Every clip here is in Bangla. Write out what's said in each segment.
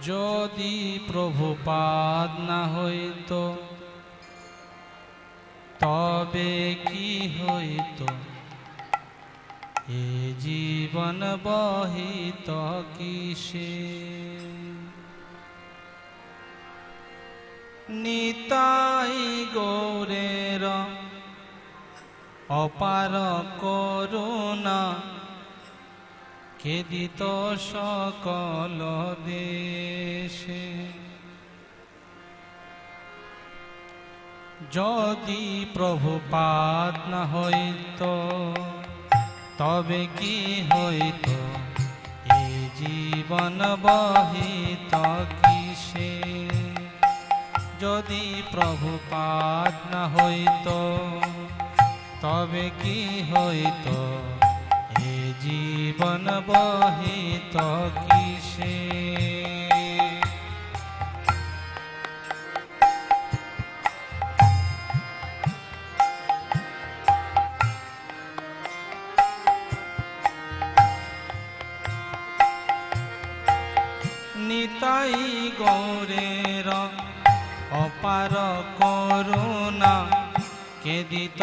যদি প্রভুপাদ না হইত তবে কি হইত, এ জীবন বহিত কিসে। নিতাই গৌরের অপার করুণা, খেদিত সকল দেশে। যদি প্রভুপাদ না হইত তবে কি হইত, এই জীবন বহিত কিসে। যদি প্রভুপাদ না হইত তবে কি হইত, এ জীবন বহিত কিসে। নিতাই গৌরের অপার করুণা, খেদিত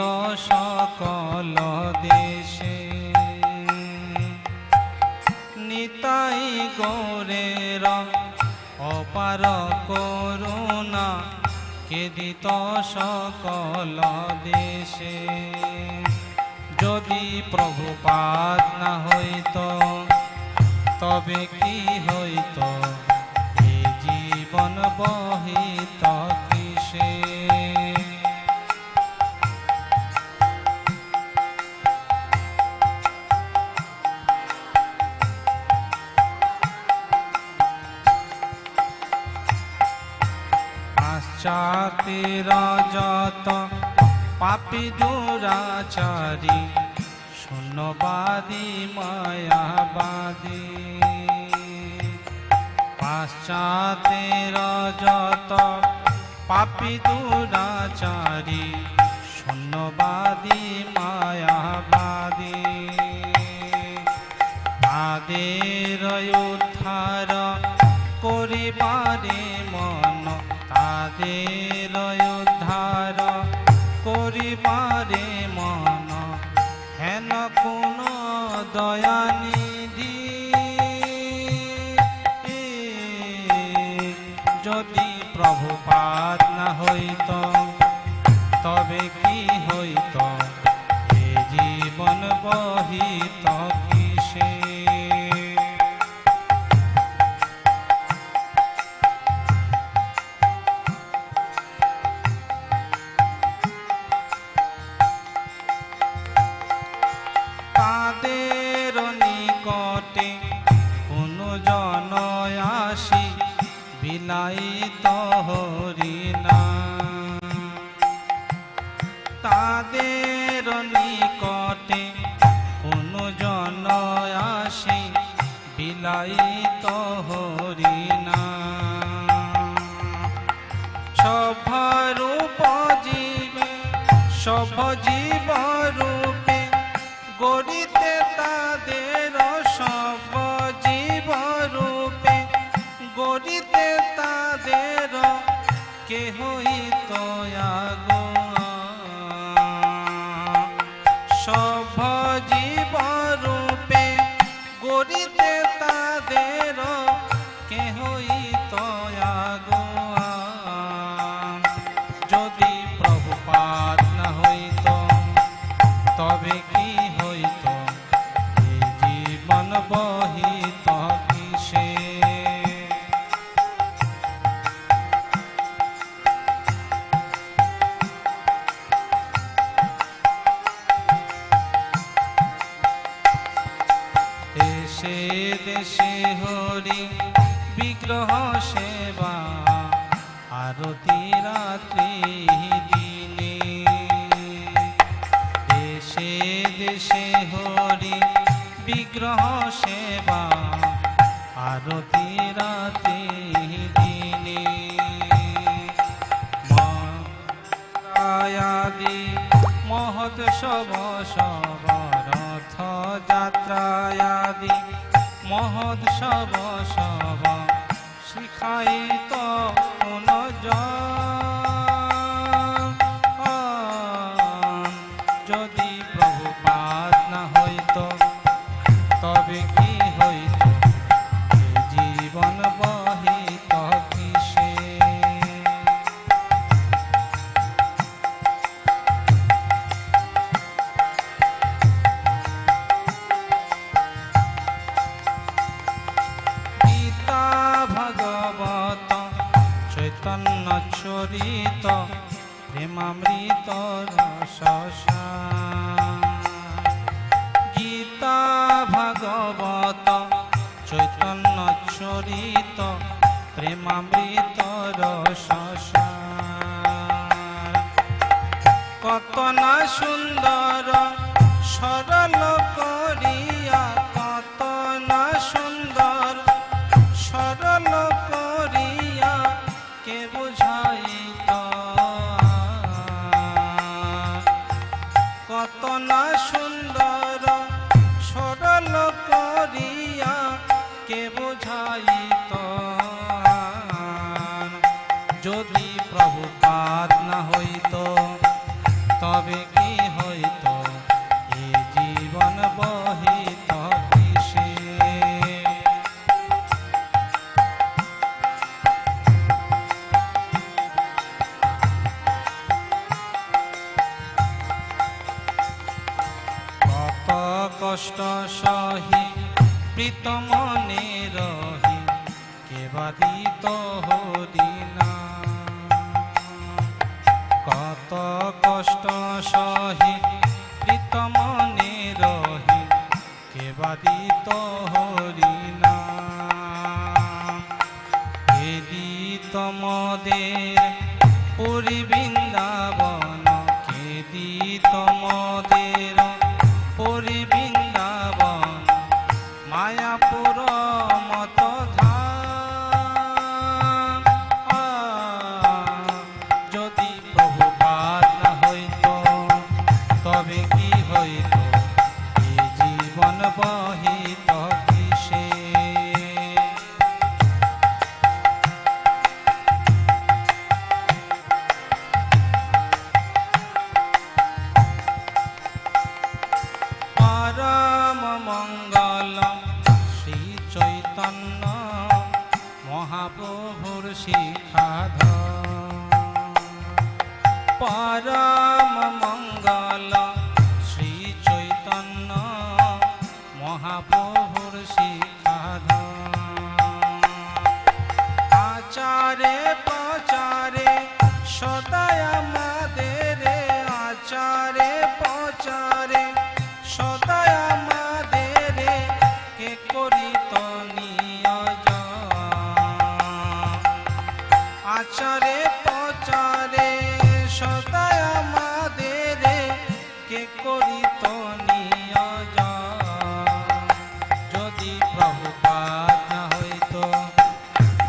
সকল দেশে। নিতাই গৌরের অপার করুণা, খেদিত সকল দেশে। যদি প্রভুপাদ না হইত তবে কি হইত, এ জীবন বহিত কিসে। পাশ্চাত্যের যত পাপী দুরাচারী, শূন্যবাদী মায়াবাদী। পাশ্চাত্যের যত পাপী দুরাচারী, শূন্যবাদী মায়াবাদী। তাদের উদ্ধার করিবারে মন, তাদের উদ্ধার করিবারে মন, হেন কোন দয়ানিধি। যদি প্রভুপাদ না হইত তবে কি হইত, এ জীবন বহিত কিসে। তাদের নিকটে কোন জন আসি, বিলাইত হরিনাম। তাদের নিকটে কোন জন আসি, বিলাইত হরিনাম। সভরূপ জীবে সভ জীব রূপে, গড়িতে তাদের সব জীব রূপে। গড়িতে তাদের কে হইত আগুয়া, সভ জীব রূপে। গড়িতে তাদের কে হইত আগুয়া। যদি প্রভুপাদ না হইত তবে কি হইত, এই জীবন বহিত কিসে। দেশে দেশে হরি বিগ্রহ সেবা, আরতি রাত্রি দিনে। দেশে দেশে হরি বিগ্রহ সেবা, আরতি রাত্রি দিনে। মায়াদি মহোৎসব সব, রথ যাত্রায়াদি মহোৎসব সব, শ্রী খাইত কোন যদি প্রভুপাদ না হইত তবে কি হইত জীবন বহিত কিসে গীতা ভাগবত চৈতন্য চরিত প্রেমামৃত রসসা গীতা ভাগবত চৈতন্য চরিত প্রেমামৃত রসসা কত না সুন্দর সরল করিয়া কত না সুন্দর সরল করিয়া কে বুঝাইত কত না সুন্দর সরল করিয়া কে বুঝাইত যদি প্রভুপাদ না হইত তবে কি হইত এ জীবন বহিত কিসে কত কষ্ট সহি প্রীতমনে রহি কেবাদিত হরিনা কত কষ্ট সহি প্রীতমনে রহি কেবাদিত হরিনা কেদিত মদের পুরী বৃন্দাবন কেদিত মদের পুরী বৃন্দাবন মায়াপুর মত ধাম যদি প্রভুপাদ না হইত তবে কি হইত এ জীবন বহিত কিসে পরম মঙ্গল শ্রী চৈতন্য মহাপ্রভুর শিখাধর পরম মঙ্গল শ্রী চৈতন্য মহাপ্রভুর শিখাধর আচারে প্রচারে সদায় আমাদের আচারে প্রচারে সদায় আমাদের কে করিত নিয়োজন আচারে প্রচারে সদায় আমাদের কে করিত নিয়োজন যদি প্রভুপাদ না হইত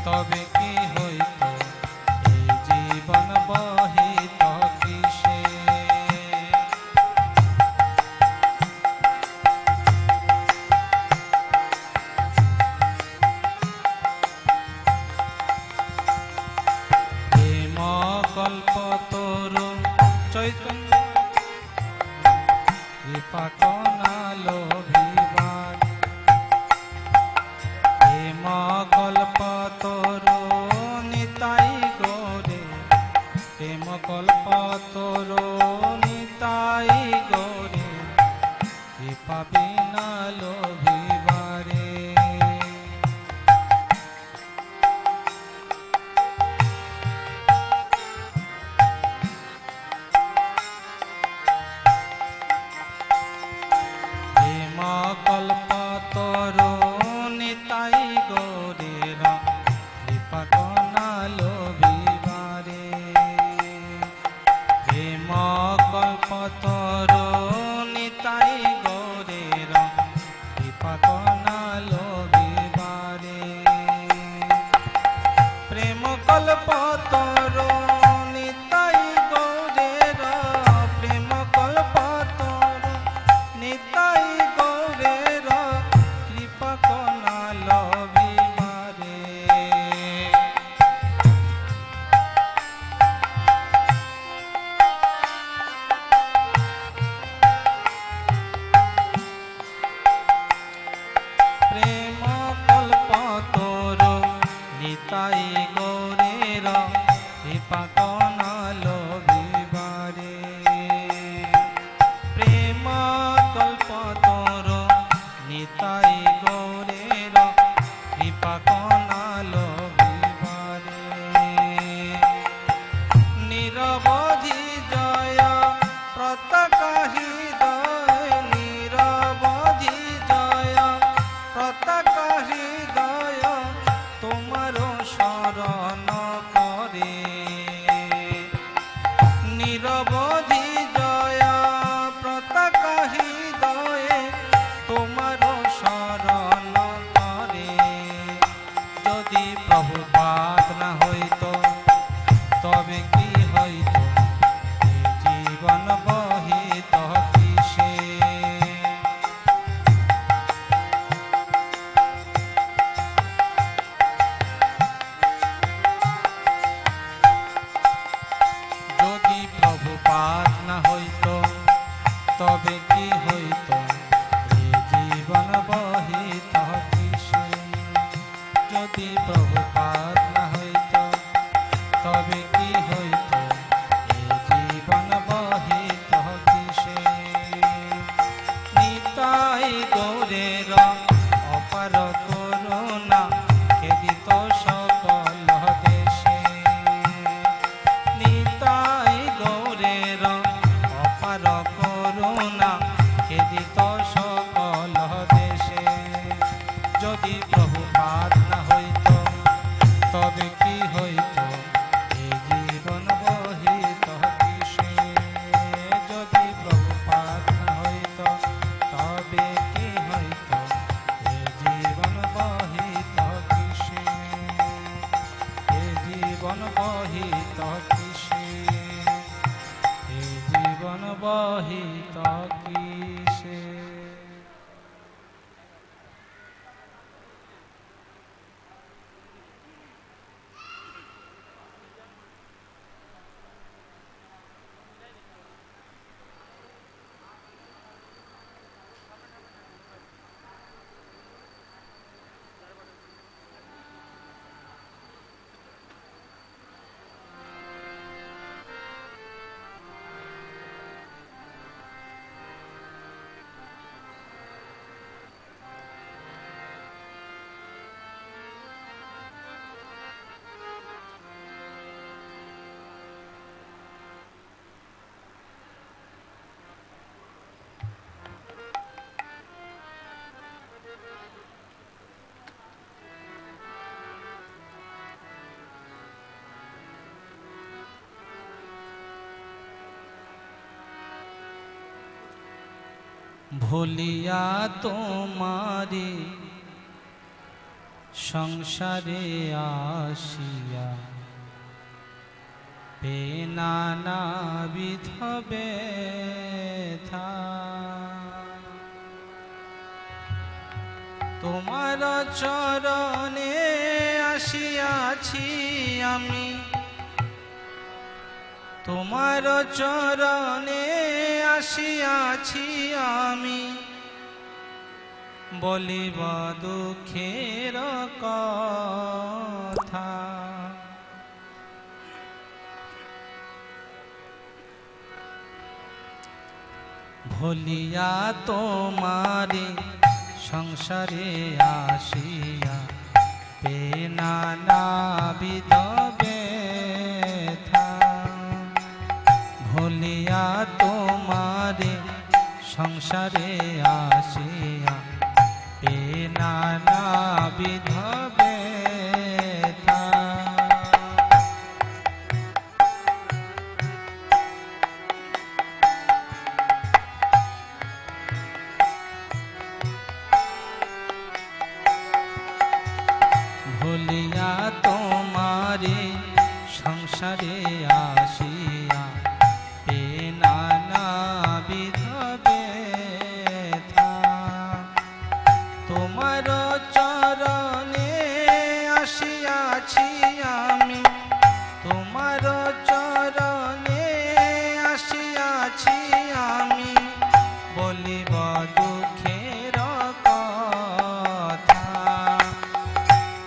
তবে কি হইত এই জীবন বহিত কিসে প্রেম কল্পতরু চৈতন্য কৃপা কনালো বিবাদ প্রেম কল্পতরু নিতাই গৌরে প্রেম কল্পতরু নিতাই গৌরে কৃপা বিনালো বিবারে কল্পতরু নিতাই গৌরের কৃপা কনালো বিবারে প্রেম কল্পতরু নিতাই গৌরের কৃপা কনালো বিবারে প্রেম কল্পতরু নিতাই গৌরের প্রেম কল্পতরু নিতাই গৌরের কৃপা কনালো বিবারে নিতাই গৌরের কৃপা কণা লভিবারে প্রেম কল্পতর নিতাই গৌরের কৃপা কণা লভিবারে নিরবধি জয় প্রতাকা হৃদয় নিরবধি জয় প্রতাকা হৃদয় তোমার শরণ করে নিরবধি জয় প্রতাকা হৃদয়ে তোমার শরণ করে যদি প্রভুপাদ না হইত তবে কি হইত জীবন বহিত কিসে যদি প্রভুপাদ না হইত তবে কি হইত জীবন বহিত কিসে যদি প্রভুপাদ না হইত তবে কি হইত জীবন বহিত কিসে নিতাই গৌরের অপার করুণা খেদিত সকল দেশে নিতাই গৌরের অপার করুণা খেদিত সকল দেশে যদি প্রভুপাদ না হইত তবে কি হইত জীবন বহিত কিসে যদি প্রভুপাদ না হইত তবে কি হইত জীবন বহিত কিসে জীবন বহিত কিসে জীবন বহিত কিসে ভুলিয়া তোমারে সংসারে আসিয়া পেনানা বিধ ব্যথা তোমার চরণে আসিয়াছি আমি তোমার চরণে আসিয়াছি আমি বলিব দুঃখের কথা ভুলিয়া তোমারে সংসারে আসিয়া পেনানা বিধ ব্যথা ভুলিয়া তোমারে সংসারে আসিয়া পেনানা বিধ ব্যথা ভুলিয়া তোমারে সংসারে আসিয়া পেনানা বিধ ব্যথা তোমার চরণে আসিয়াছি আমি তোমার চরণে আসিয়াছি আমি বলিব দুঃখের কথা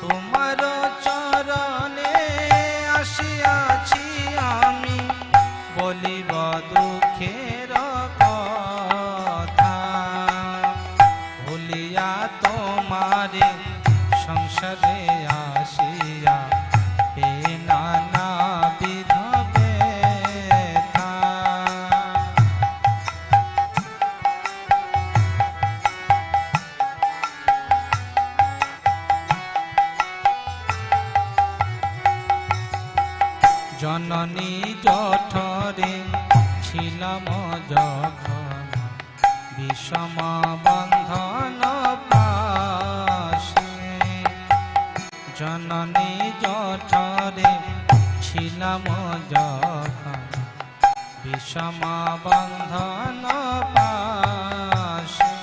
তোমার চরণে জননী জঠরে ছিলাম যখন বিষম বন্ধন পাশে, জননী জঠরে ছিলাম যখন বিষম বন্ধন পাশে।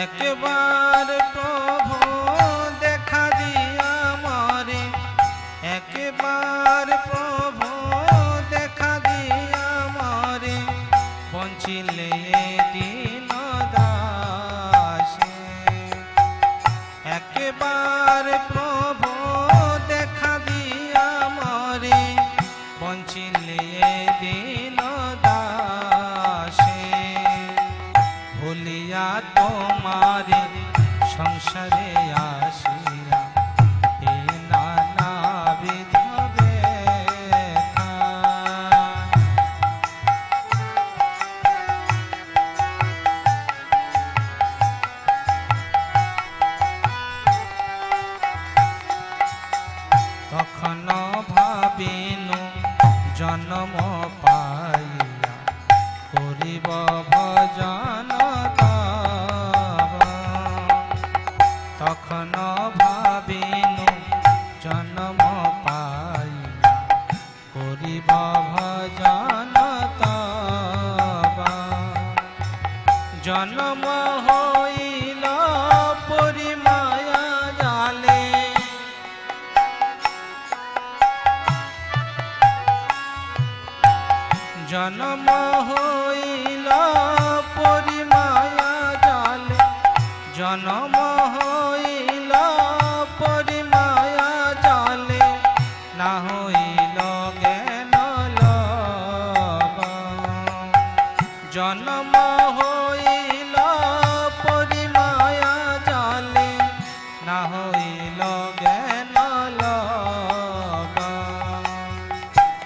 একবার প্রভু দেখা দিয়া মরে, একবার প্রভু দেখা দিয়া মরে, বঞ্চিলে দীন দাসে। একবার প্রভু দেখা দিয়া মরে, বঞ্চিলে দীন দাসে। ভুলিয়া তোমারে সংসারে আসিয়া এ নানাবিধ ব্যথা। তখন ভাবিনু জন্ম পাইয়া করিব ভজন তব। তখন ভাবিনু জন্ম পাইয়া করিব ভজন তব। জন্ম হইল পরিমায়া জালে, জন্ম হইল পরিমায়া জালে, জন্ম হইল পরিমায়া জালে, না হইল জ্ঞান লব। জন্ম হইল পরিমায়া জালে, না হইল জ্ঞান লব।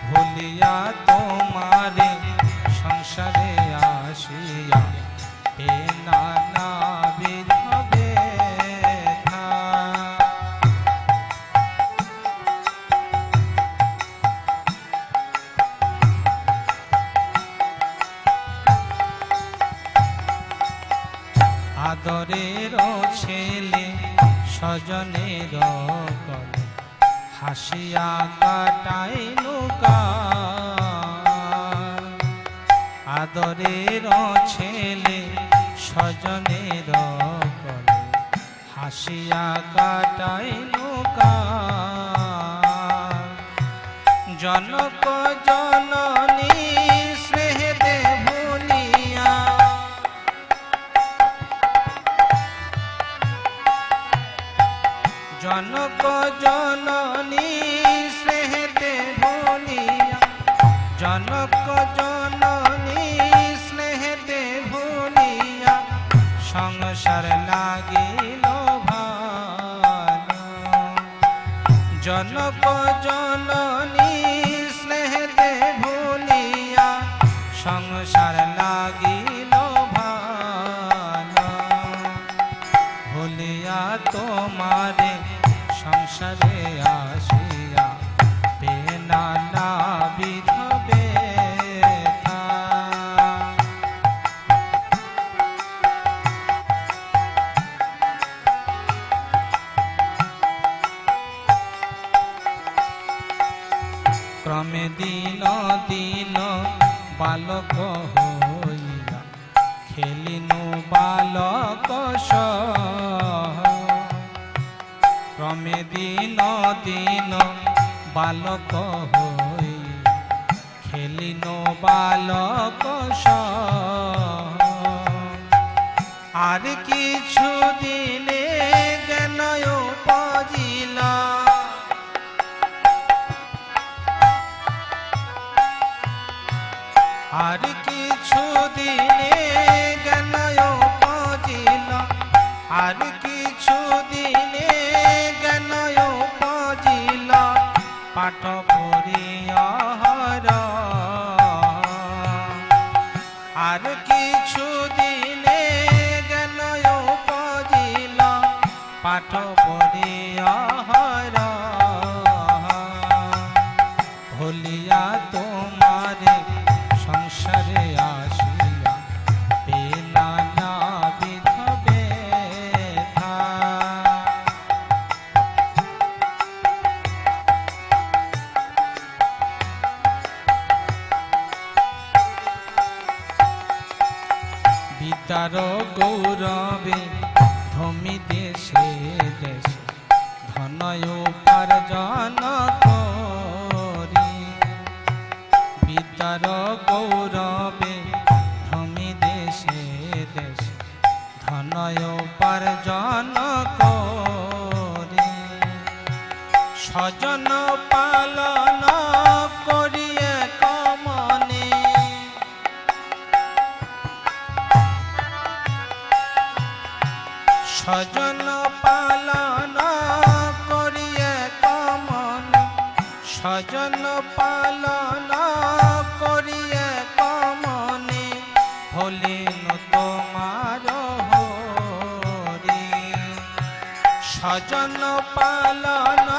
ভুলিয়া তোমারে সংসারে আসিয়া এ নানাবিধ ব্যথা। আদরের ছেলে স্বজনের গলে, হাসিয়া কাটাইনু কাল। আদরের ছেলে স্বজনের গলে, হাসিয়া কাটাইনু কাল। জনক জননী স্নেহে ভুলিয়া, জনক জননী স্নেহে ভুলিয়া, জনক জননী স্নেহে ভুলিয়া, সংসার লাগিল ভালো। জনক জননী স্নেহে ভুলিয়া, সংসার লাগিল ভালো। ভুলিয়া তোমারে সংসারে আসিয়া পে নানাবিধ ব্যথা। ক্রমে দিন দিন বালক হইয়া খেলিনু বালক সহ। ক্রমে দিন দিন বালক হই খেলিনু বালক সহ। আর কিছু দিনে জ্ঞান উপজিল, আর কিছু দিনে জ্ঞান উপজিল, আর কিছু দিনে জ্ঞান উপজিল, পাঠ পড়িয়া হর। আর কিছু দিনে জ্ঞান উপজিল, পাঠ পড়িয়া হর। পিতার গৌরবে ধমি দেশে দেশে ধনয় উপার্জন করি। পিতার গৌরবে ধমি দেশে দেশে ধনয় উপার্জন করি। স্বজন পালন করিয়ে কমনে স্বজন পালন করিয়ে কমনে স্বজন পালন করিয়ে কমনে হলেন তোমার হরি। স্বজন পালন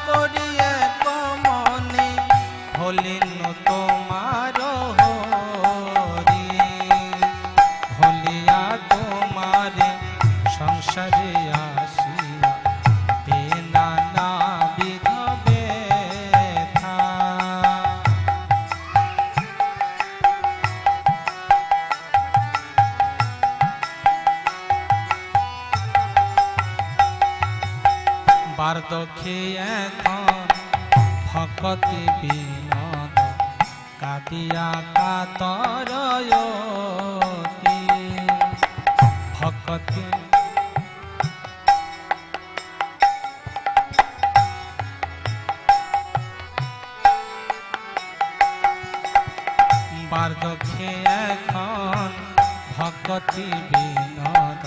করিয়ে কমনে হলেন তোমার হরি। ভলিয়া তোমারে সংসারে আসিয়া তে নানাবিধ ব্যথা। বার্ধক্যে এখন ভকতি বিনোদ কাঁদিয়া কাতরয়তি। ভকতি বার্ধক্যে এখন ভকতি বিনোদ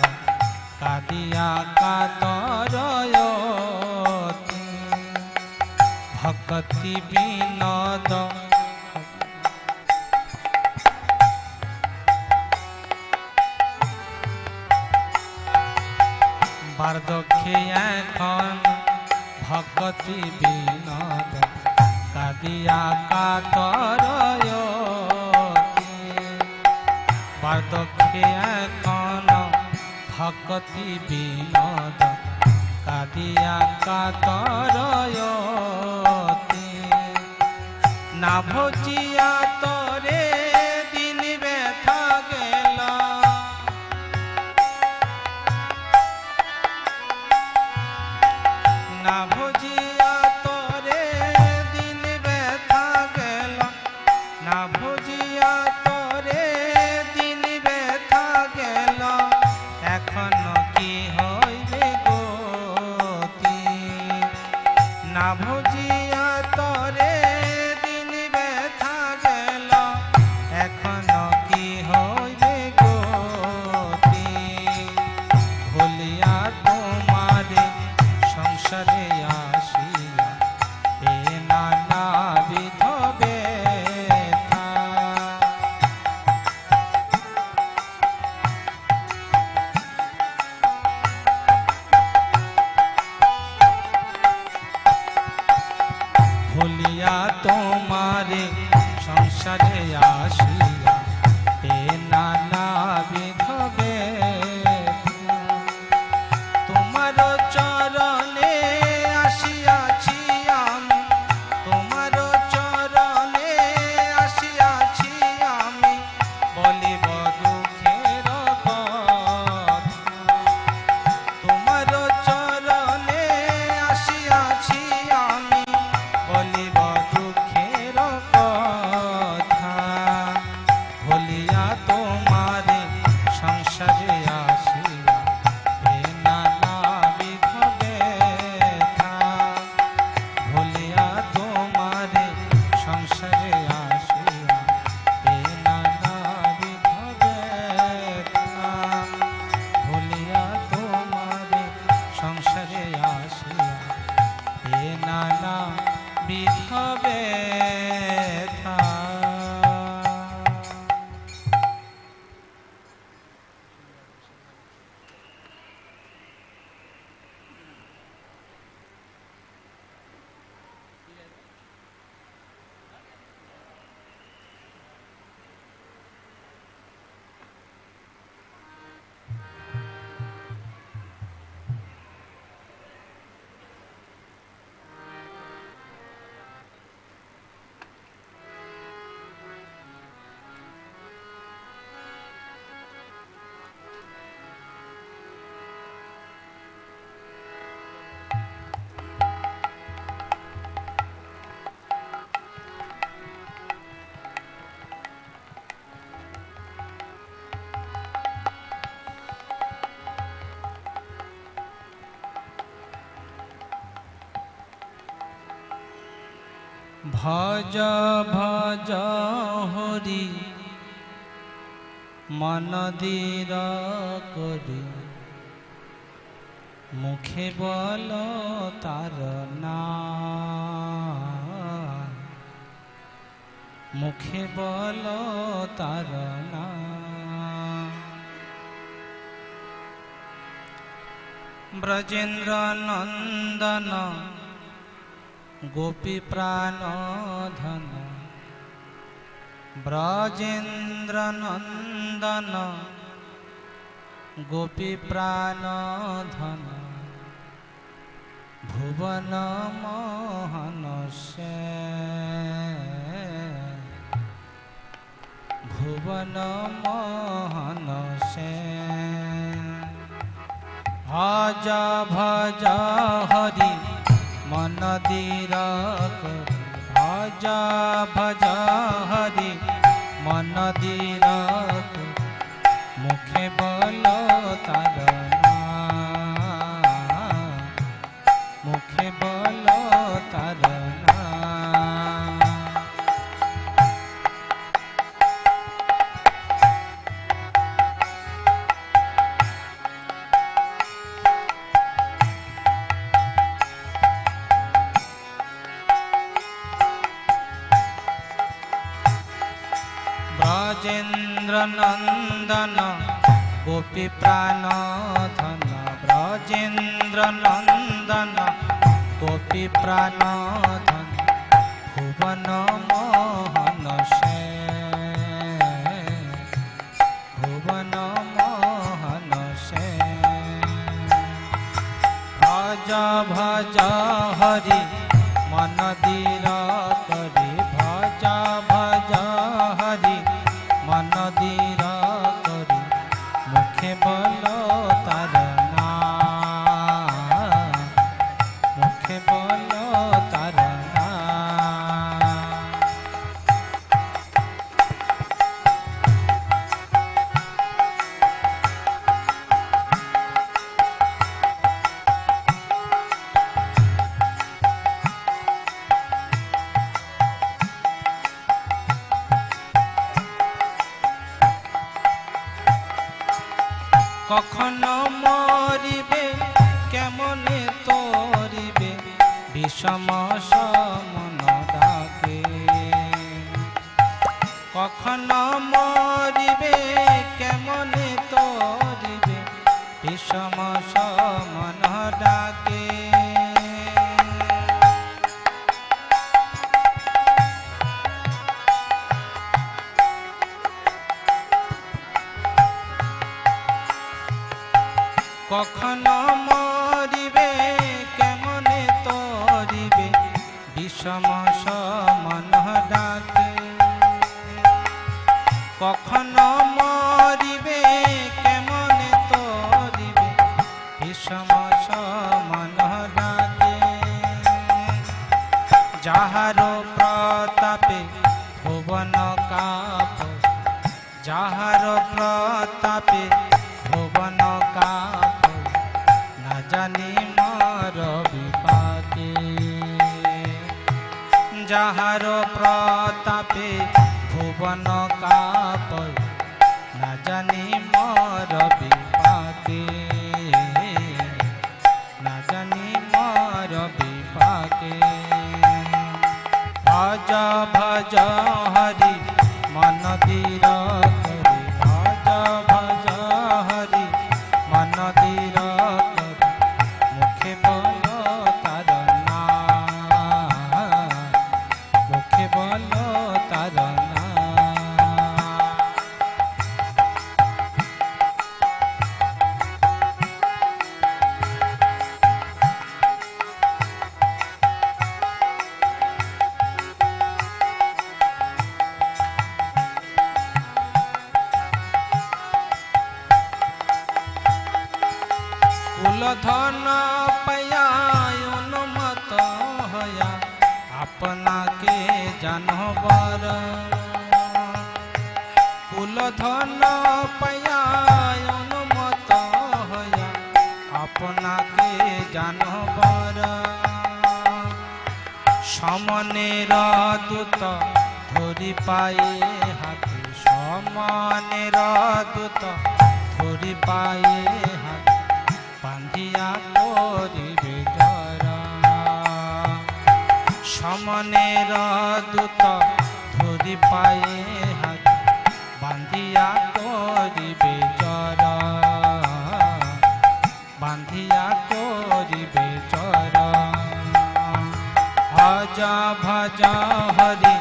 কাঁদিয়া কাতরয়তি। ভকতি বিনোদ বার্ধক্যে এখন ভকতি বিনোদ কাঁদিয়া কাতরয়তি। বার্ধক্যে এখন ভকতি বিনোদ কাঁদিয়া কাতরয়তি। না ভজিয়া তরে দিন ব্যথা গেল না ভজিয়া তরে দিন ব্যথা গেল না ভজিয়া তরে দিন ব্যথা গেল। এখন কি হইবে গতি না ভজিয়া তরে দিন ব্যথা গেল। এখন কি হইবে গতি ভুলিয়া তোমারে সংসারে আসিয়া এ নানাবিধ ব্যথা। ভুলিয়া তোমারে সংসারে আসিয়া এ নানাবিধ ব্যথা। তোমার চরণে আসিয়াছি আমি তোমার চরণে আসিয়াছি আমি বলিব দুঃখের কথা। তোমার চরণে আসিয়াছি আমি বলিব দুঃখের কথা। ভুলিয়া তোমারে সংসারে আসিয়া এ নানাবিধ ব্যথা। ভুলিয়া তোমারে সংসারে আসিয়া এ নানাবিধ ব্যথা। ভুলিয়া তোমারে সংসারে আসিয়া এ নানাবিধ ব্যথা। ভজ ভজ হরি মন দীর করি মুখে বল তার নাম মুখে বল তার নাম ব্রজেন্দ্র নন্দন গোপী প্রাণ ধন ব্রজেন্দ্র নন্দন গোপী প্রাণ ধন ভুবন মোহন সে ভুবন মোহন সে ভজ ভজ হরি মন দীর করি ভজ ভজ হরি মন দীর করি মুখে বল তার নাম মুখে বল তার নাম ব্রজেন্দ্র নন্দন গোপী প্রাণ ধন ব্রজেন্দ্র নন্দন গোপী প্রাণ ধন ভুবন মোহন সে ভুবন মোহন সে ভজ ভজ হরি মন দীর করি ভজ ভজ হরি মন দীর করি মুখে বল তার নাম মুখে বল তার নাম কখনো মরিবে কেমনে তরিবে বিষম সমন ডাকে কখনো মরিবে কেমনে তরিবে বিষম সমন ডাকে কখনো মরিবে কেমনে তরিবে বিষম সমন ডাকে কখনো মরিবে কেমনে তরিবে বিষম সমন ডাকে যাহার প্রতাপে ভুবন কাপ যাহার প্রতাপে ভুবন কাপ না জানি মর বিপাকে যাহার প্রতাপে ভুবন কাপ না জানি মর বিপাকে না জানি মর বিপাকে ভজ ভজ হরি মন দীর করি ভজ ভজ হরি মন দীর করি মুখে বল তার নাম মুখে বল তার নাম কুলধন পায়া অনুমত হয়া আপনাকে জানবার কুলধন পায়া অনুমত হয়া আপনাকে জানবার সমনের দূত ধরি পায়ে হাতে সমনের দূত ধরি পায়ে হাতে বান্ধিয়া করিবে জরা সমনের দূত ধরি পায়ে হাতে বান্ধিয়া করিবে জরা বান্ধিয়া করিবে জরা ভজ ভজ হরি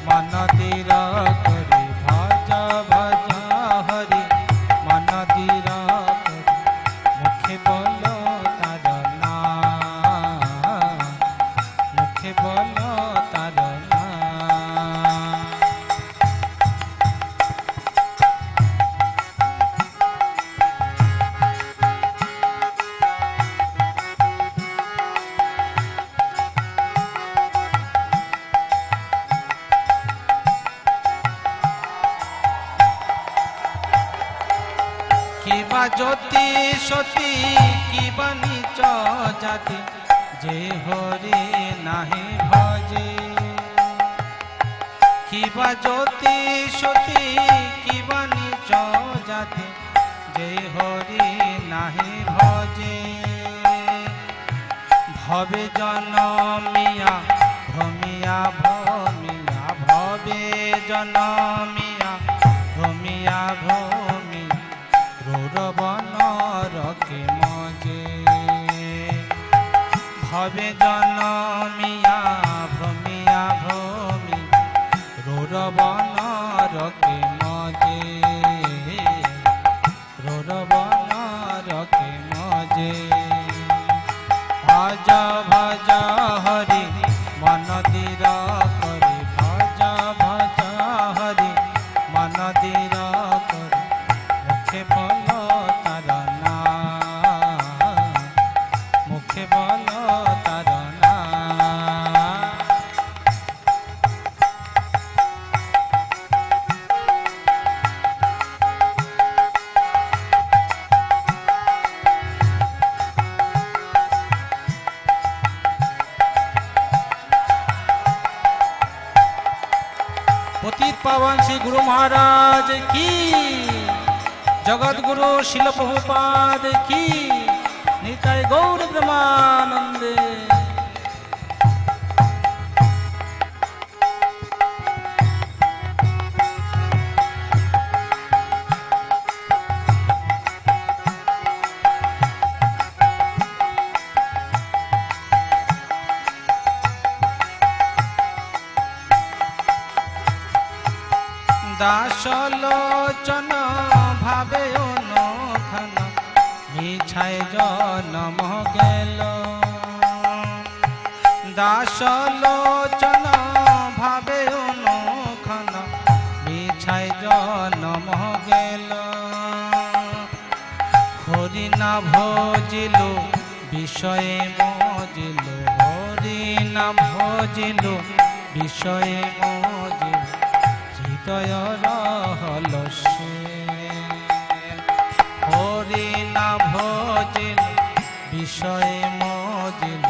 মন ধীর করি ভজ ভজ হরি মন ধীর করি মুখে বল তার নাম মুখে বল তার নাম কিবা জ্যোতি সতী কিবা নিচ জাতি যে হরি নাহি ভজে কিবা জ্যোতি সতী কিবা নিচ জাতি যে হরি নাহি ভজে ভবে জনমিয়া ভ্রমিয়া ভ্রমিয়া ভবে জনমিয়া ভ্রমিয়া ভ্রমিয়া রৌরবন রকে মজে ভবে জনমিয়া ভ্রমিয়া ভ্রমি রৌরবন রকে মজে রৌরবন রকে মজে ভজ ভজ হরি মন ধীর করি ভজ ভজ হরি মন ধীর করি মুখে বল তার নাম মুখে বল তার নাম पतित पावन श्री गुरु महाराज की जगत गुरु शिल प्रभुपाद की निताय गौर ब्रह्मानंदे দাসলোচন ভাবে অনুখান মিছাই জনম গেল দাসলোচন ভাবে অনুখান মিছাই জনম গেল হরি না ভজিল বিষয়ে মজিল হরি না ভজিল বিষয়ে মজিল হৃদয় রহল সে হরি না ভজিল বিষয়ে মজিল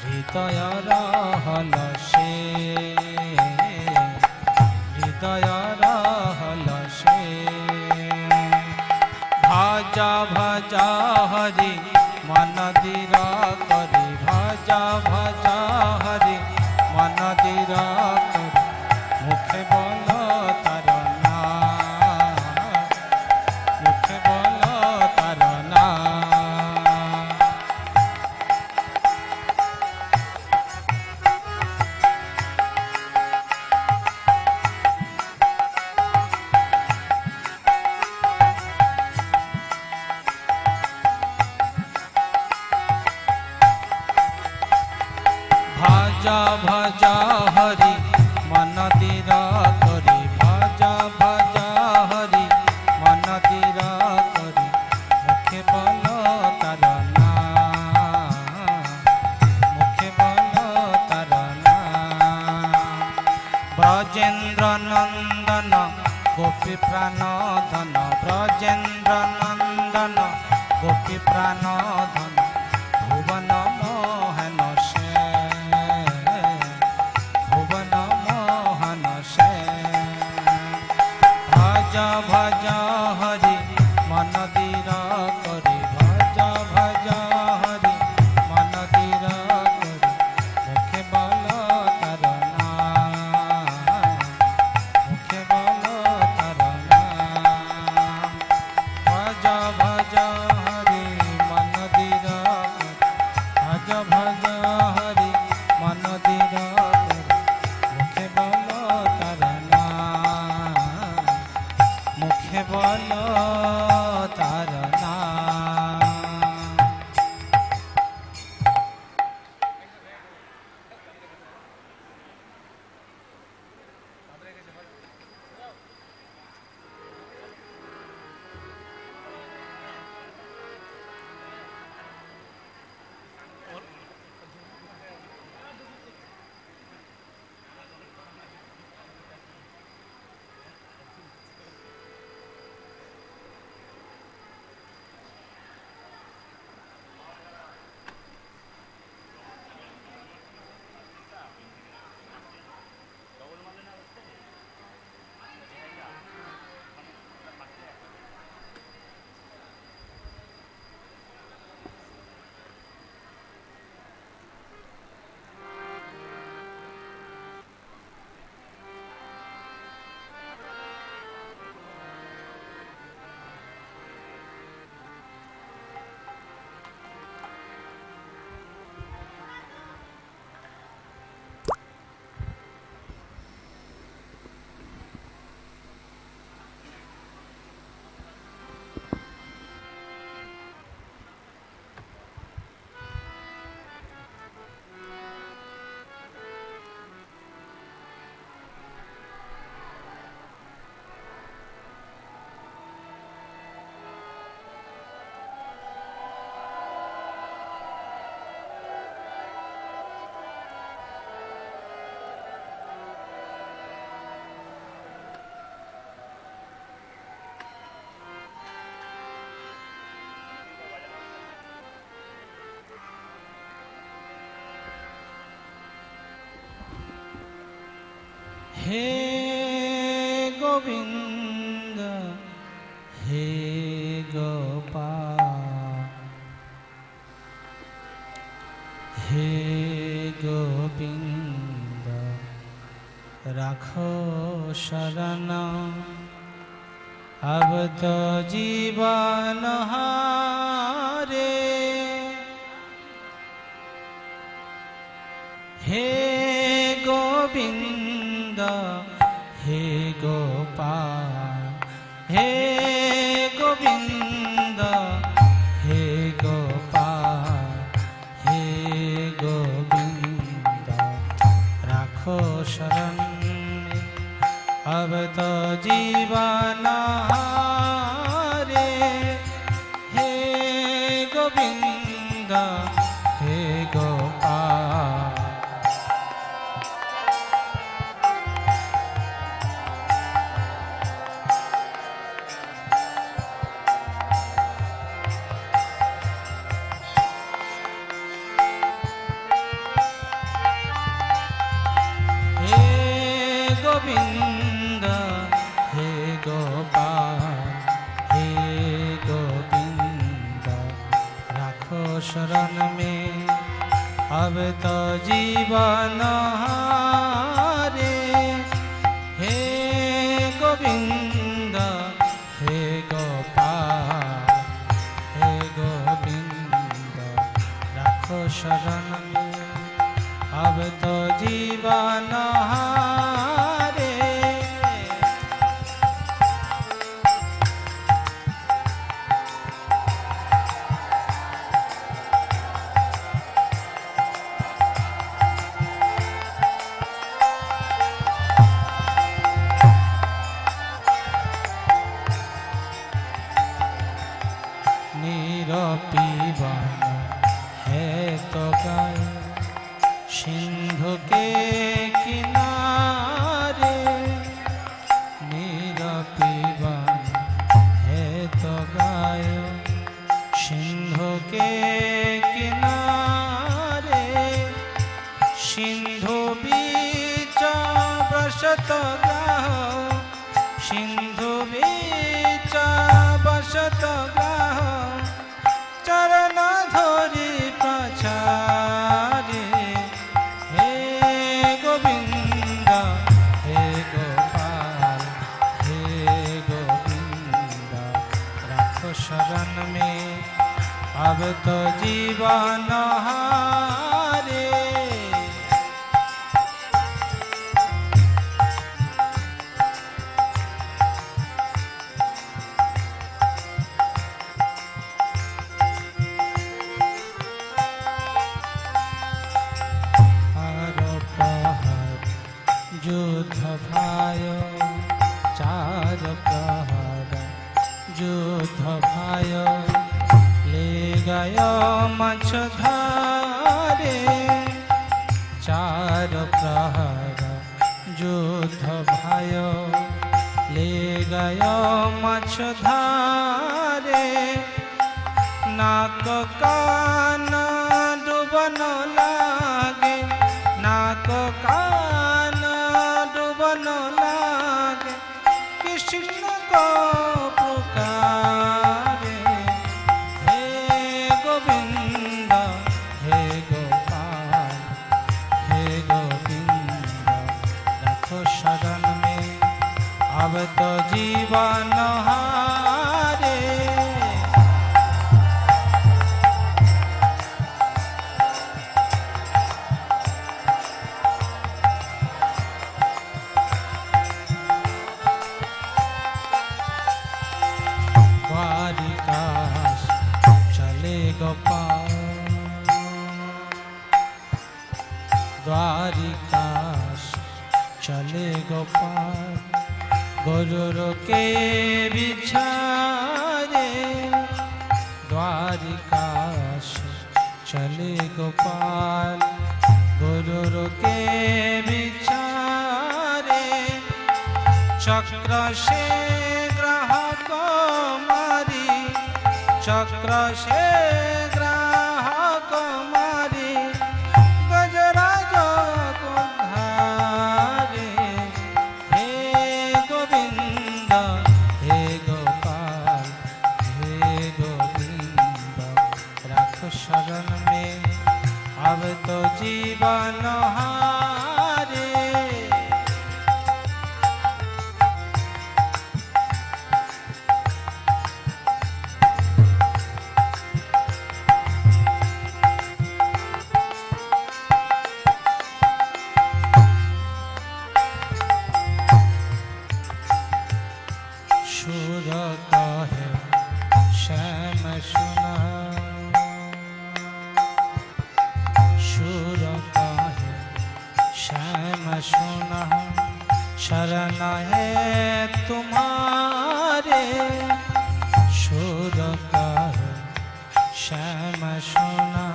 হৃদয় রহল সে হৃদয় রহল সে ভজ ভজ হরি মন ধীর করি ভজ ভজ হরি মন ধীর করি মুখে বল তার নাম মুখে বল তার নাম ভজ ভজ হরি মন ধীর করি ভজ ভজ হরি মন ধীর করি মুখে বল তার নাম মুখে বল তার নাম ব্রজেন্দ্র নন্দন গোপী প্রাণ ধন ব্রজেন্দ্র নন্দন গোপী প্রাণ ধন ভুবন মোহন সে हे गोविंद हे गोपाल हे गोविंद राखो शरण अब तो जीवन हारे हे गोविंद हे गोपाल हे गोविंद हे गोपाल हे गोविंद राखो शरण अब तो जीवन हारे हे गोविंद हे गोपाल गोविंद हे गोपाल हे गोविंद राखो शरण में अब तो जीवन हारे हे गोविंद हे गोपाल हे गोविंद राखो शरण में अब तो जीवन हारे पीवन है तो गाय सिंधु के किनारे नीर पीवन है तो गाय सिंधु के किनारे सिंधु बीच बसत ग्रह सिंधु बीच बसत ग्रह चरण धोरी पछारे हे गोविंद हे गोपाल हे गोविंद राखो शरण में अब तो जीवन हारे युद्ध भाय चार प्रहर युद्ध भाय ले गयो मछधारे चार प्रहर युद्ध भाय ले गयो मछधारे नाक कान डूबन लागे नाक कान डूबन लागे कृष्ण को पुकारे हे गोविंद हे गोपाल हे गोविंद राखो शरण में अब तो जीवन हारे गोपाल द्वारिकाश चले गोपाल गुरुर के बिचारे द्वारिकाश चले गोपाल गुरुर के बिचारे चक्र से ग्राहक मारी चक्र से ग्राहक मारी गजराज को धारे জীবন হারে সুর কহে শ্যাম সুনা सुर काहे श्याम सुना शरण है तुम्हारे सुर काहे श्याम सुना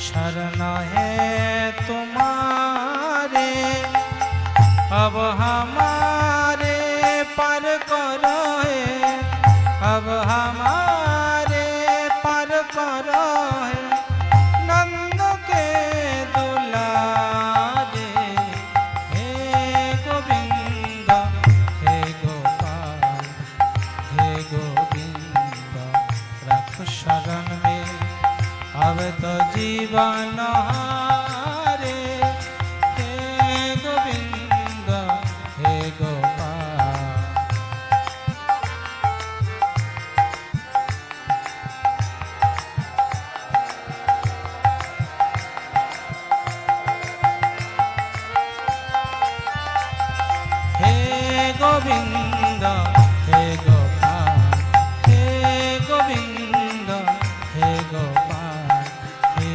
शरण है तुम्हारे अब हमारे पर करो है अब हमारे पर करो है शरण में अब तो जीवन हारे हे गोविंद हे गोपाल हे गोविंद हे गोपाल हे गोविंद हे गोपाल हे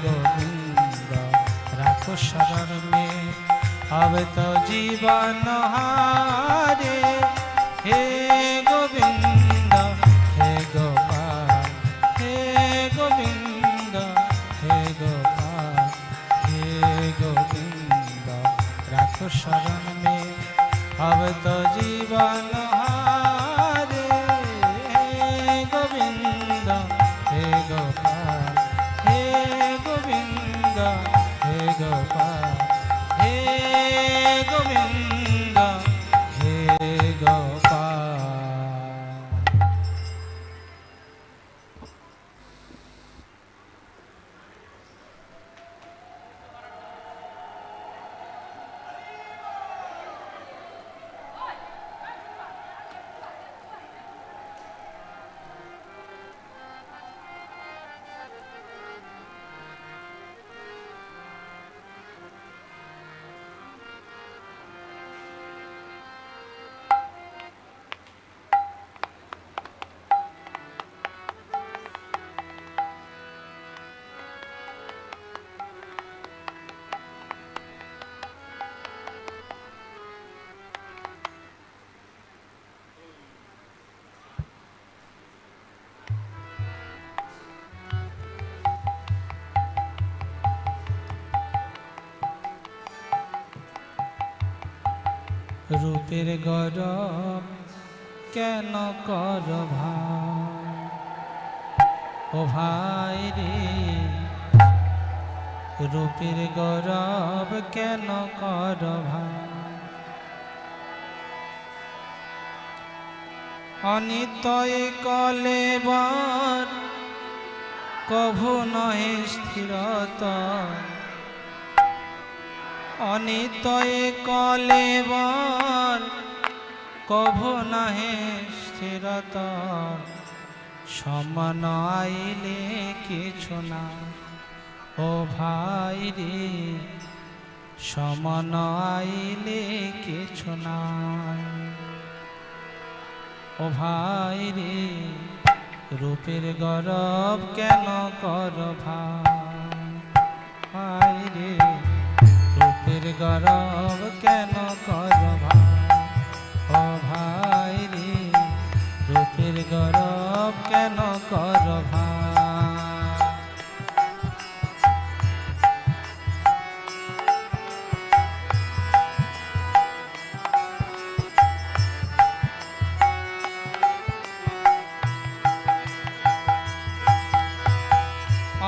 गोविंद राखो शरण में अब तो जीवन हारे हे गोविंद हे गोपाल हे गोविंद हे गोपाल हे गोविंद राखो शरण में अब तो जीवन हारे हे गोविंद हे गोपाल हे गोविंद हे गोपाल हे गोविंद हे गोपाल। রূপের গরব কেন কর ভাই ও ভাই রে রূপের গরব কেন কর ভাই অনিতয় কলেবার কভু নহে স্থিরতা অনিতয় কলেবার কভু নহে স্থিরতা সমান আইলে কিছু না ও ভাই রে সমান আইলে কিছু নাই ও ভাই রে রূপের গরব কেন কর ভাই রে রূপের গরব কেন কর ও ভাই রে রূপের গরব কেন কর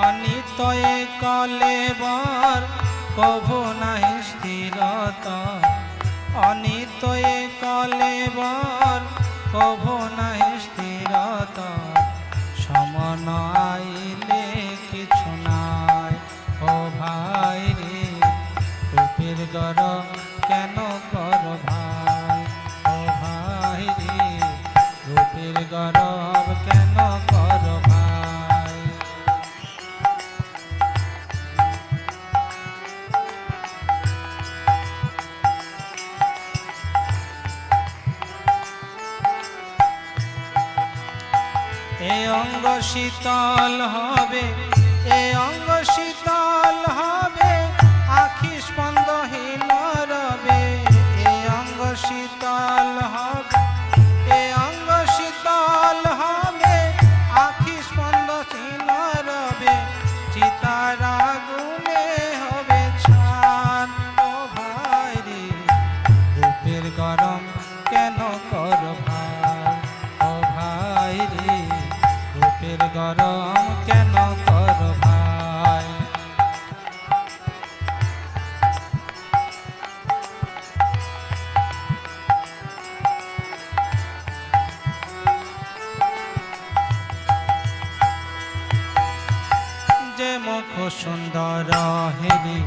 অনিতয়ে কলেবর কভু নাহি স্থিরতা অনিতয়ে কলেবর কভু নাহি স্থিরতা সমান আইলে কিছু নাই ও ভাই অঙ্গ শীতল হবে, এ অঙ্গ শীতল হবে, আখি স্পন্দহীন রবে। এ অঙ্গ শীতল হবে, এ অঙ্গ শীতল হবে, আখি স্পন্দহীন রবে। চিতার আগুনে হবে ছান। ও ভাই রে, রূপের গরম কেন কর ভাই? ও ভাই রে, রূপের গরম কেন কর ভাই? যে মুখ সুন্দর হেরি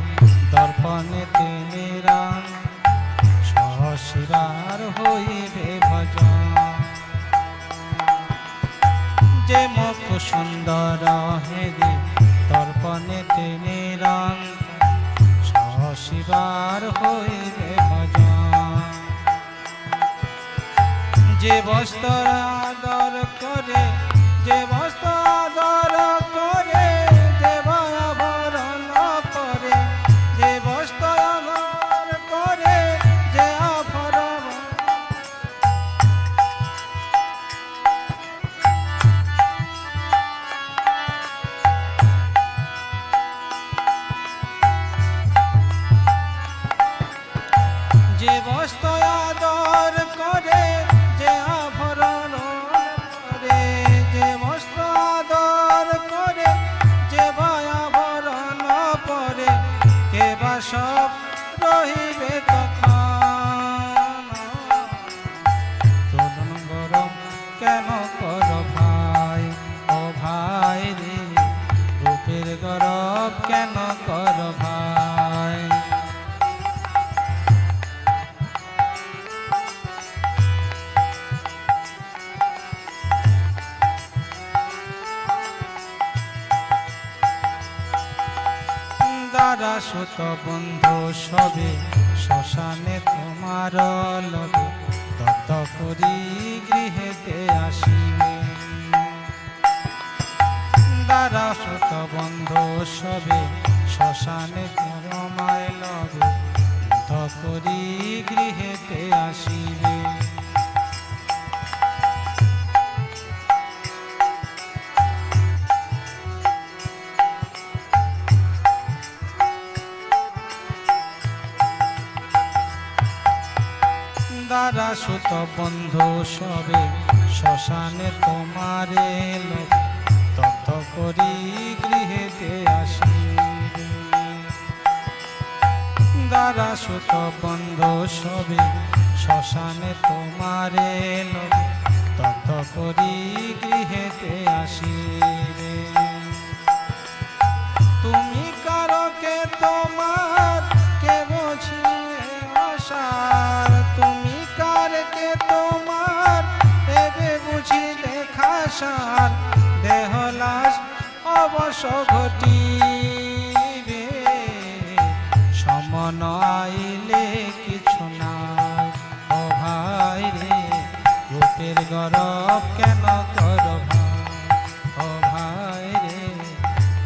দর্পণে তেরা, সহসিরার হইবে ভজন। যে মুখ সুন্দর হেরি দর্পণে তেরা, সহসিরার হইবে ভজন। যে বস্ত্র আদর করে, যে বস্ত্র আদর করে, যে আভরণ পরে, যে বস্ত্র আদর করে, যে আভরণ। যে বস্ত্র আদর করে, যে আভরণ পরে, যে বস্ত্র আদর করে, যে আভরণ পরে, কে বা সব রহিবে তখন। তোরণ গরম কেন কর ভাই? ও ভাই রে, রূপের গরম কেন কর ভাই? দ্বারা সুত বন্ধু সবে শ্মশানে তোমার লবে, দত্ত করি গৃহেতে আসিবে। দ্বারা সুত বন্ধু সবে শ্মশানে তোমার লবে, দত্ত করি গৃহেতে আসিবে। দ্বারা সুত বন্ধু সবে শ্মশানে তোমারে লোক, তথ্য করি গৃহেতে আসিবে। দ্বারা সুত বন্ধু সবে শ্মশানে তোমারে লোক, তথ্য করি গৃহেতে আসিবে। তুমি কারকে তোমার কে বুঝিয়ে আশার, তুমি কারকে তোমার এবে বুঝি দেখা সার। দেহ লাশ অবশ্য ঘটিবে, সমন আইলে কিছু নাই। ও ভাই রে, রূপের গরব কেন কর ভাই? ও ভাই রে,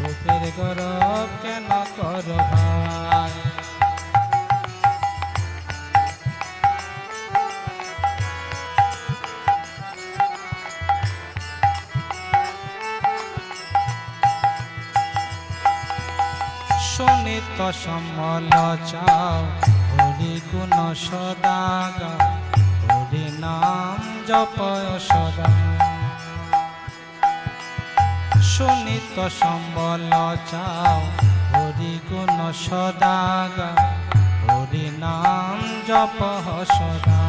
রূপের গরব কেন কর ভাই? শোনিত সম্মল চাও, হরি গুণ সদা গাও, হরি নাম জপয় সদা। শোনিত সম্বল চাও, হরি গুণ সদা গাও, হরি নাম জপহ সদা।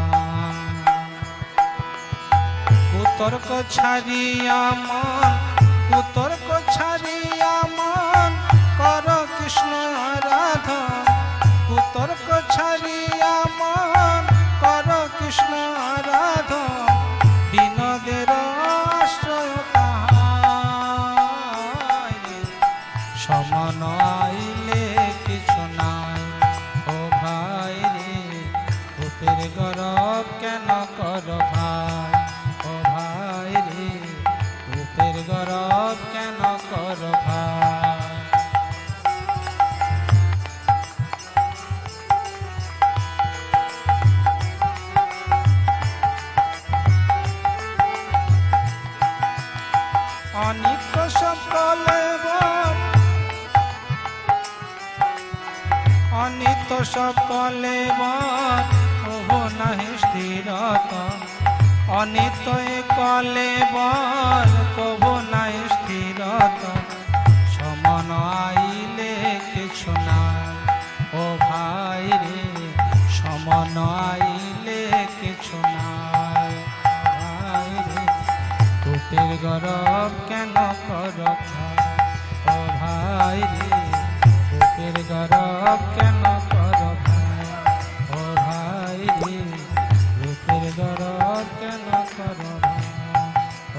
কুতর্ক ছাড়িয়া মন, কুতর্ক ছাড়িয়া মন, কর কৃষ্ণ আরাধন। কুতর্ক ছাড়িয়া মন, কর কৃষ্ণ আরাধন। বিনোদের আশ্রয় তাহাই, সমন আইলে কিছু নাই। ও ভাই রে, রূপের গরব কেন কর ভাই? ও ভাই রে, রূপের গরব অনিত সকলে বর কভু নাহি স্থিরতা অনিত কলে বর কভু নাই স্থিরতা সমন আইলে কিছু নাই ও ভাই রে সমন আইলে কিছু নাই ভাই রে রূপের গরব কেন কর ও ভাই রে রূপের গরব কেন কর ভাই ও ভাই রে রূপের গরব কেন কর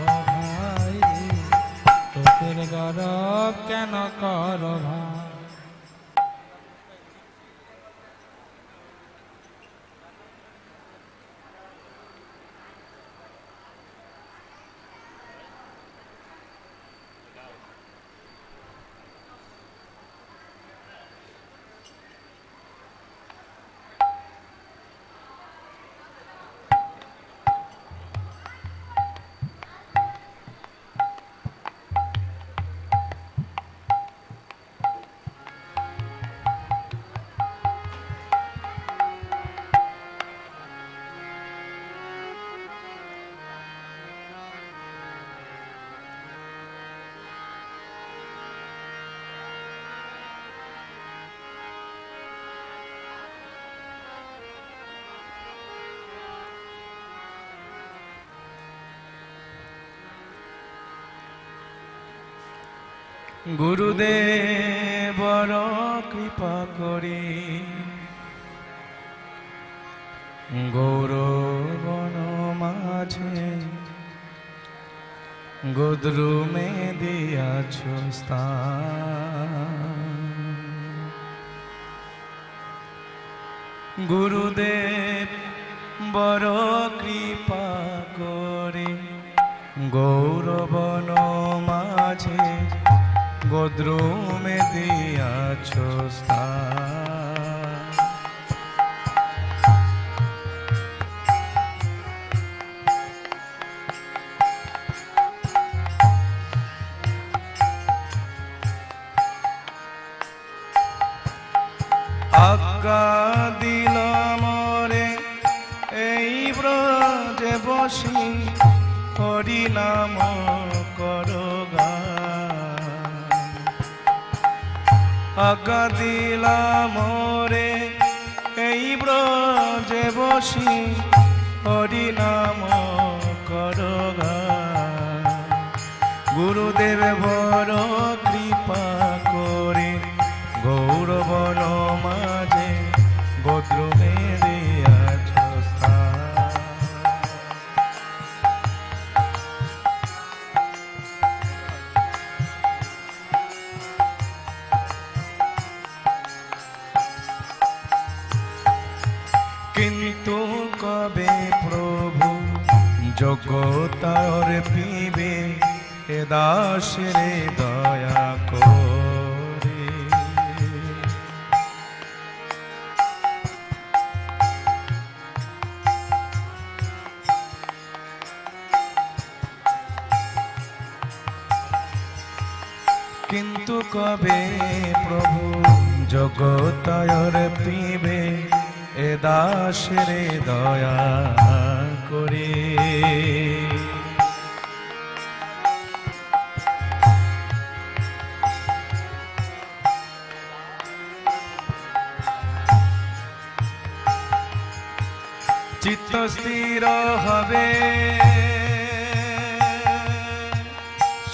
ও ভাই রে রূপের গরব কেন কর ভাই। গুরুদেব বড় কৃপা করি গৌরবন মাঝে গোদ্রুমে দিয়াছ স্থান। গুরুদেব বড় কৃপা করে গৌরবন মাঝে গোদ্রুমে দিয়াছ স্থান। আজ্ঞা দিল মরে এই ব্রজে বসি হরি নাম করো গান। আজ্ঞা দিল মরে এই ব্রজে বসি হরি নাম করো গান। গুরুদেব বড় কৃপা করে গৌরবন মাঝে গোদ্রুমে দিয়াছ স্থান। কিন্তু কবে প্রভু জগতার পিবে এ দাস রে দয়া করে। কিন্তু কবে প্রভু জগতার পিবে এ দাস রে দয়া করে। চিত্ত স্থির হবে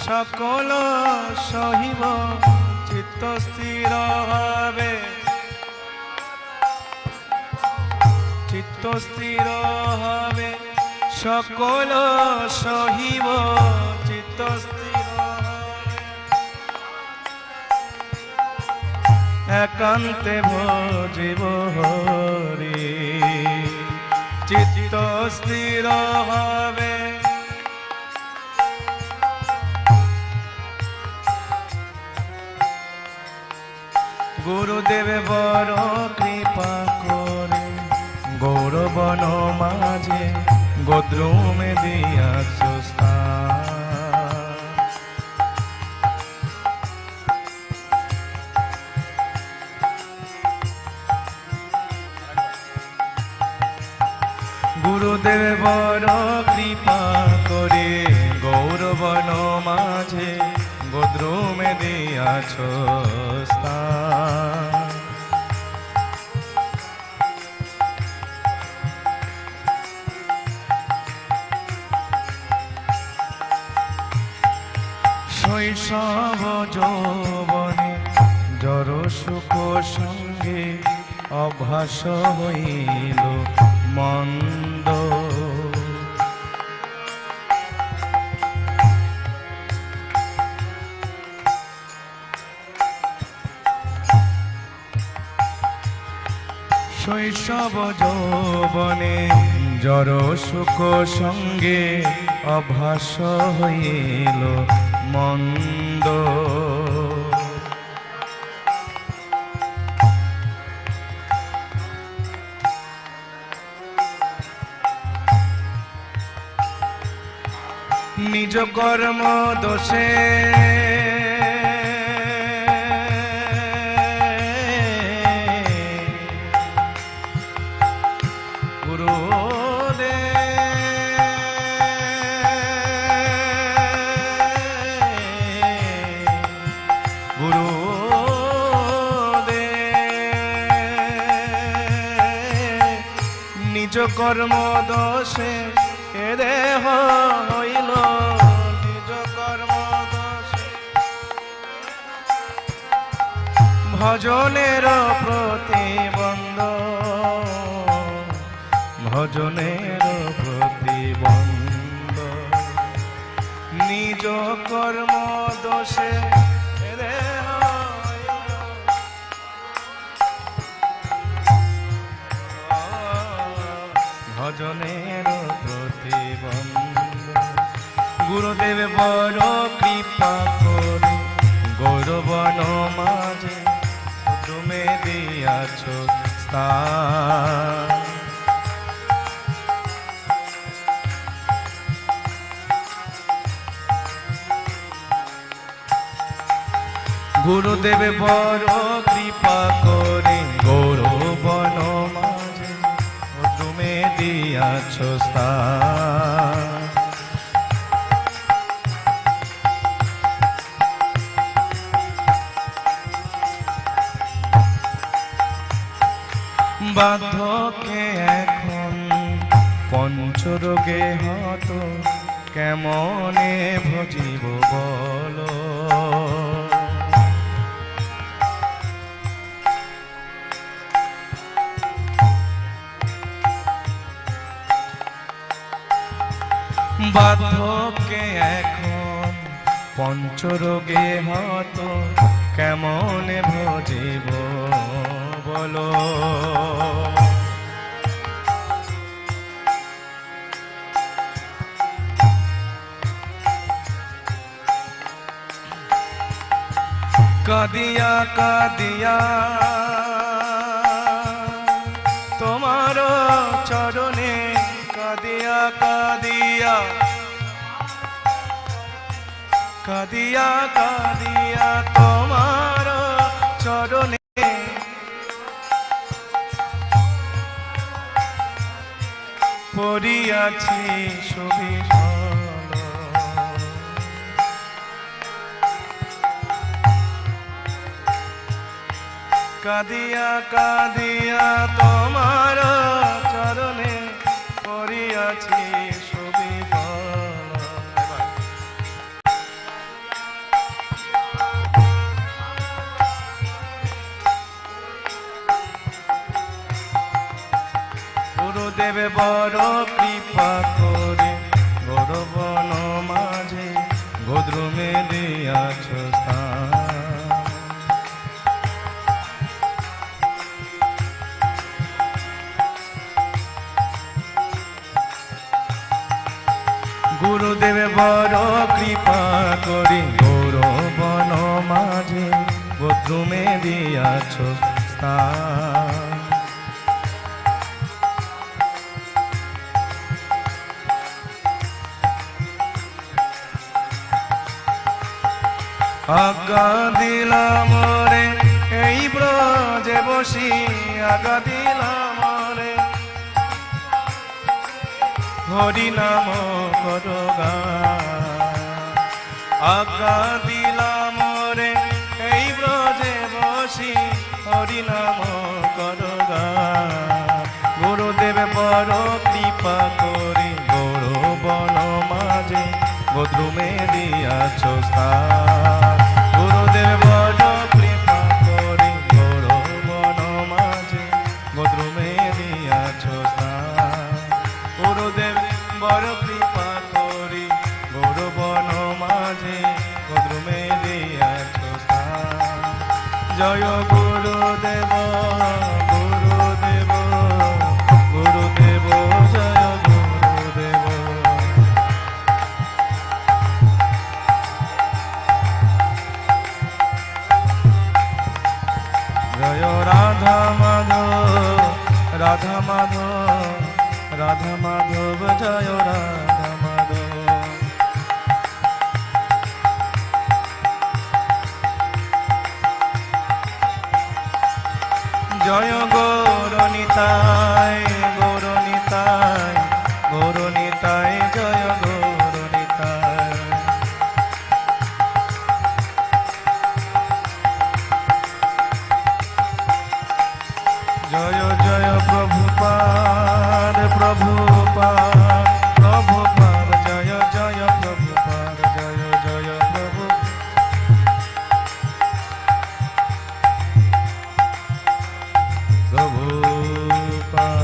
সকল সহিব। চিত্ত স্থির হবে চিত্ত স্থির হবে সকল সহিব। চিত্ত স্থির একান্তে ভজিব হরি। চিত্ত স্থির হবে গুরুদেব বড় কৃপা করে গৌরবন মাঝে গোদ্রুমে দিয়াছ স্থান। গুরুদেব বড় কৃপা করে গৌরবন মাঝে গোদ্রুমে দিয়াছ স্থান। শৈশব যৌবনে জড় সুখ সঙ্গে অভ্যাস হইল মন্দ। শৈশব যৌবনে জড় সুখ সঙ্গে অভ্যাস হইল মন্দ। নিজ কর্ম দোষে নিজ কর্ম দোষে এ দেহ হইল নিজ কর্ম দোষে। ভজনের প্রতিবন্ধ ভজনের প্রতিবন্ধ। নিজ কর্ম দোষে এ দেহ হইল ভজনের প্রতিবন্ধ। গুরুদেব বড় কৃপা করে গৌরবন মাঝে তুমি দিয়াছ স্থান। গুরুদেব বড় কৃপা করে গৌরবন মাঝে তুমি দিয়াছ স্থান। বাধ্যকে এখন পঞ্চরোগে হত কেমনে ভজিব বলো। বাধ্যকে এখন পঞ্চরোগে হত কেমনে ভজিব বলো। কাদিয়া কাদিয়া তোমার চরণে কাদিয়া কাদিয়া কাদিয়া কাদিয়া তোমার চরণে পড়িয়াছি সুবিশাল। কাদিয়া কাদিয়া তোমার চরণে পড়িয়াছি সুবিশাল। গুরুদেব বড় কৃপা করে গৌরবন মাঝে গোদ্রুমে দিয়াছ স্থান। গুরুদেব বড় কৃপা করে গৌরবন মাঝে গোদ্রুমে দিয়াছ স্থান। আজ্ঞা দিলাম রে এই ব্রজে বসি আজ্ঞা দিলাম রে হরি নাম করো গান। আজ্ঞা দিলাম রে এই ব্রজে বসি হরি নাম করো গান। গুরুদেব বড় কৃপা করি গৌর বন মাঝে গোদ্রুমে দিয়াছ স্থান। গুরুদেব বড় কৃপা করি গৌর বন মাঝে গোদ্রুমে দিয়াছ স্থান। গুরুদেব বড় কৃপা করি গৌর বন মাঝে গোদ্রুমে দিয়াছ স্থান। জয় গুরুদেব গুরুদেব গুরুদেব জয় গুরুদেব। জয় রাধা মাধব রাধা মাধব রাধা মাধব জয় রাধা মাধব। জয় গৌরনিতায় গৌরনিতায় গৌরনিতায় জয় গৌরনিতায়। জয় জয় প্রভুপাদ প্রভুপাদ প্রভুপাদ জয় জয় প্রভুপাদ জয় জয় প্রভু। প্রভুপাদ।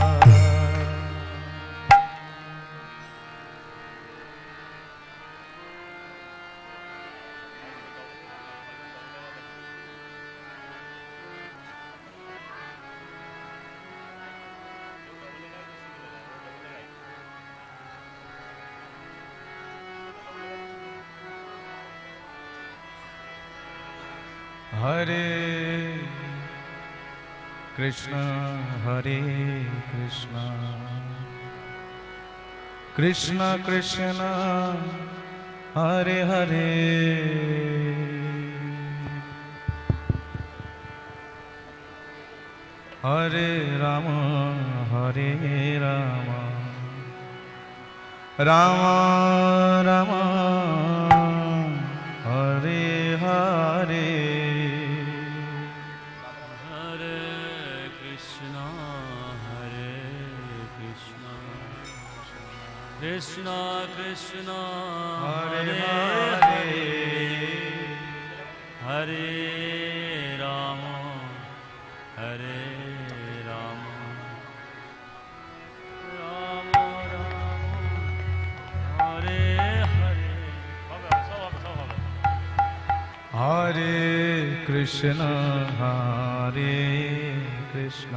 হরে কৃষ্ণ হরে কৃষ্ণ কৃষ্ণ কৃষ্ণ হরে হরে হরে রাম হরে রাম রাম রাম হরে হরে। কৃষ্ণ কৃষ্ণ হরে হরে হরে হরে রাম হরে রাম রাম রাম হরে হরে। হরে কৃষ্ণ হরে কৃষ্ণ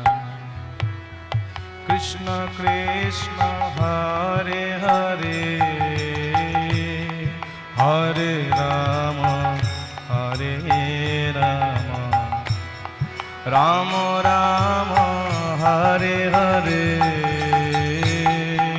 কৃষ্ণ কৃষ্ণ হরে হরে হরে রাম হরে রাম রাম রাম হরে হরে।